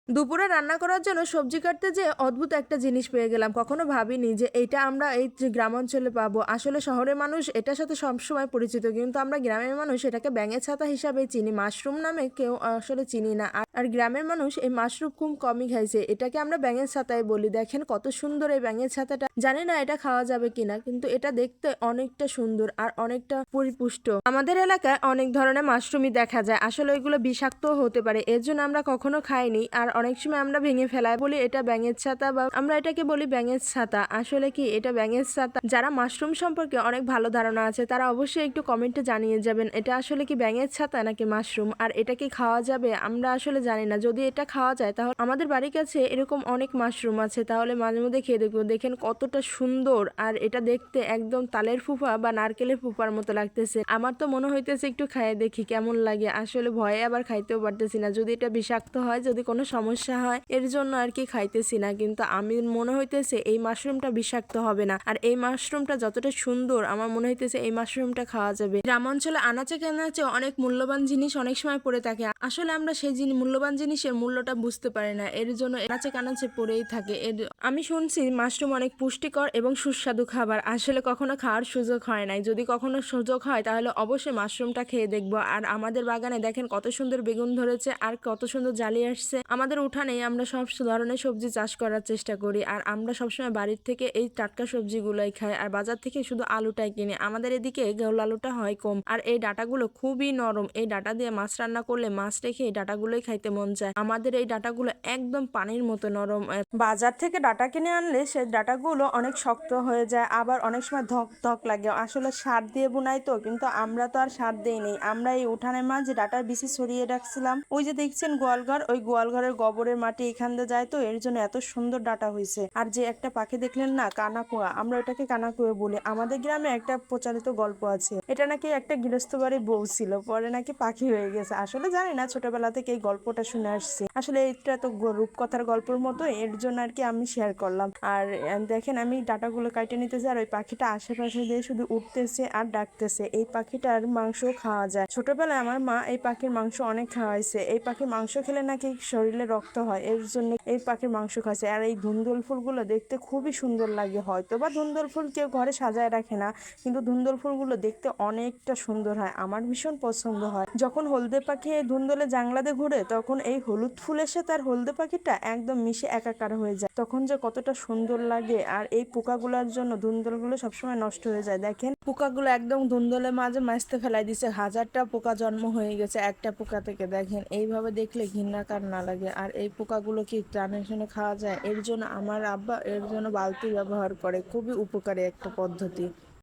দুপুরে রান্না করার জন্য সবজি কাটতে যেয়ে অদ্ভুত একটা জিনিস পেয়ে গেলাম। কখনো ভাবিনি যে এইটা আমরা এই যে গ্রামাঞ্চলে পাবো। আসলে শহরের মানুষ এটার সাথে সবসময় পরিচিত, কিন্তু আমরা গ্রামের মানুষ এটাকে ব্যাঙের ছাতা হিসাবে চিনি। মাশরুম নামে কেউ আসলে চিনি না। আর গ্রামের মানুষ এই মাশরুম খুব কমই খাইছে। এটাকে আমরা ব্যাঙের ছাতাই বলি। দেখেন কত সুন্দর এই ব্যাঙের ছাতাটা। জানি না এটা খাওয়া যাবে কিনা, কিন্তু এটা দেখতে অনেকটা সুন্দর আর অনেকটা পরিপুষ্ট। আমাদের এলাকায় অনেক ধরনের মাশরুমই দেখা যায়। আসলে এগুলো বিষাক্ত হতে পারে, এর জন্য আমরা কখনো খাইনি। আর অনেক সময় আমরা ভেঙে ফেলাই, বলি এটা ব্যাঙের ছাতা, বা আমরা এটাকে বলি ব্যাঙের ছাতা। আসলে কি এটা ব্যাঙের ছাতা? যারা মাশরুম সম্পর্কে অনেক ভালো ধারণা আছে তারা অবশ্যই একটু কমেন্টে জানিয়ে যাবেন এটা আসলে কি ব্যাঙের ছাতা নাকি মাশরুম, আর এটা কি খাওয়া যাবে আমরা আসলে জানি না। যদি এটা খাওয়া যায় তাহলে আমাদের বাড়ির কাছে এরকম অনেক মাশরুম আছে, তাহলে মাঝে মধ্যে খেয়ে দেখবো। দেখেন কতটা সুন্দর, আর এটা দেখতে একদম তালের ফুফা বা নারকেলের ফুফার মতো লাগতেছে। আমার তো মনে হইতেছে একটু খাইয়ে দেখি কেমন লাগে। আসলে ভয়ে আবার খাইতেও পারতেছি না, যদি এটা বিষাক্ত হয়, যদি কোনো সমস্যা হয়, এর জন্য আর কি খাইতেছি না। কিন্তু আমি মনে হইতেছে এই মাশরুমটা বিষাক্ত হবে না, আর এই মাশরুমটা যতটা সুন্দর আমার মনে হইতেছে এই মাশরুমটা খাওয়া যাবে। গ্রামাঞ্চলে আনাচে কানাচে অনেক মূল্যবান জিনিস অনেক সময় পড়ে থাকে। আসলে আমরা সেই মূল্যবান জিনিসের মূল্যটা বুঝতে পারি না, এর জন্য আনাচে কানাচে পড়েই থাকে। আমি শুনছি মাশরুম অনেক পুষ্টিকর এবং সুস্বাদু খাবার। আসলে কখনো খাওয়ার সুযোগ হয় নাই, যদি কখনো সুযোগ হয় তাহলে অবশ্যই মাশরুমটা খেয়ে দেখবো। আর আমাদের বাগানে দেখেন কত সুন্দর বেগুন ধরেছে আর কত সুন্দর জালি আসছে। আমাদের উঠানেই আমরা সব ধরনের সবজি চাষ করার চেষ্টা করি, আর আমরা সবসময় বাড়ির থেকে এই টাটকা সবজিগুলোই খাই, আর বাজার থেকে শুধু আলুটাই কিনি। আমাদের এদিকে গোল আলুটা হয় কম, আর এই ডাটাগুলো খুবই নরম। এই ডাটা দিয়ে মাছ রান্না করলে মাছ রেখে এই ডাটাগুলোই খাইতে মন চায়। আমাদের এই ডাটাগুলো একদম পানির মতো নরম। বাজার থেকে ডাটা কিনে আনলে সেই ডাটাগুলো অনেক শক্ত হয়ে যায়, আবার অনেক সময় ধক ধক লাগে। আসলে সার দিয়ে বুনাই তো, কিন্তু আমরা তো আর সার দেইনি। আমরা এই উঠানের মাঝে ডাটার বিচি ছড়িয়ে রাখছিলাম। ওই যে দেখছেন গোয়ালঘর, ওই গোয়ালঘরের গোবরের মাটি এখান দিয়ে যায়, তো এর জন্য এত সুন্দর ডাটা হয়েছে। আর যে একটা পাখি দেখলেন না, কানাকুয়া, আমরা ওটাকে কানাকুয়া বলি। আমাদের গ্রামে একটা প্রচারিত গল্প আছে, এটা নাকি একটা গৃহস্থ বাড়ির বউ ছিল, পরে নাকি পাখি হয়ে গেছে। আসলে জানি না, ছোটবেলা থেকে এই গল্পটা শুনে আসছি। আসলে এটা তো রূপকথার গল্পের মতো, এর জন্য আর কি আমি শেয়ার করলাম। আর দেখেন আমি ডাটাগুলো কাটে নিতেছি, আর ওই পাখিটা আশেপাশে দিয়ে শুধু উঠতেছে আর ডাকতেছে। এই পাখিটার মাংস খাওয়া যায়। ছোটবেলায় আমার মা এই পাখির মাংস অনেক খাওয়াইছে। এই পাখির মাংস খেলে নাকি শরীরে রক্ত হয়, এর জন্য এই পাখির মাংস খাচ্ছে। আর এই ধুন্দুল ফুলগুলো দেখতে খুবই সুন্দর লাগে। হয়তো বা ধুন্দুল ফুল কেউ ঘরে সাজায় রাখে না, কিন্তু ধুন্দুল ফুলগুলো দেখতে অনেকটা সুন্দর হয়, আমার ভীষণ পছন্দ হয়। যখন হলদে পাখি এই ধুন্দুলে জাংলাতে ঘুরে, তখন এই হলুদ ফুলের সাথে আর হলদে পাখিটা একদম মিশে একাকার হয়ে যায়, তখন যে কতটা সুন্দর লাগে। আর এই পোকাগুলোর জন্য ধুন্দুলগুলো সবসময় নষ্ট হয়ে যায়। দেখেন পোকাগুলো একদম ধুন্দুলের মাঝে মাছতে ফেলাই দিছে। হাজারটা পোকা জন্ম হয়ে গেছে একটা পোকা থেকে। দেখেন এইভাবে দেখলে ঘৃণা কার না লাগে। আর এই পোকাগুলো কি ট্রানজেকশনে খাওয়া যায়? এর জন্য আমার আব্বা এর জন্য বালতি ব্যবহার করে, খুবই উপকারী একটা পদ্ধতি।